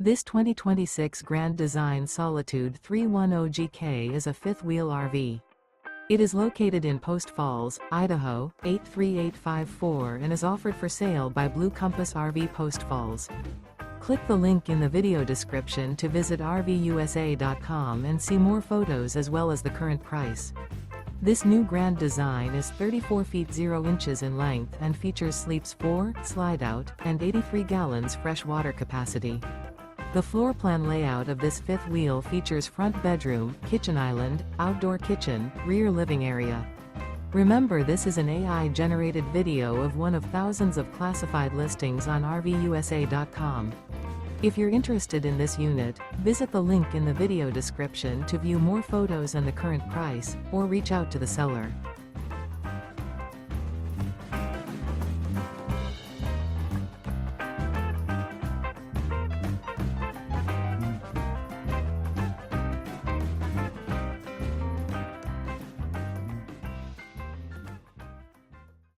This 2026 Grand Design Solitude 310GK is a fifth-wheel RV. It is located in Post Falls, Idaho, 83854 and is offered for sale by Blue Compass RV Post Falls. Click the link in the video description to visit RVUSA.com and see more photos as well as the current price. This new Grand Design is 34 feet 0 inches in length and features sleeps 4, slide-out, and 83 gallons fresh water capacity. The floor plan layout of this fifth wheel features front bedroom, kitchen island, outdoor kitchen, rear living area. Remember, this is an AI-generated video of one of thousands of classified listings on RVUSA.com. If you're interested in this unit, visit the link in the video description to view more photos and the current price, or reach out to the seller.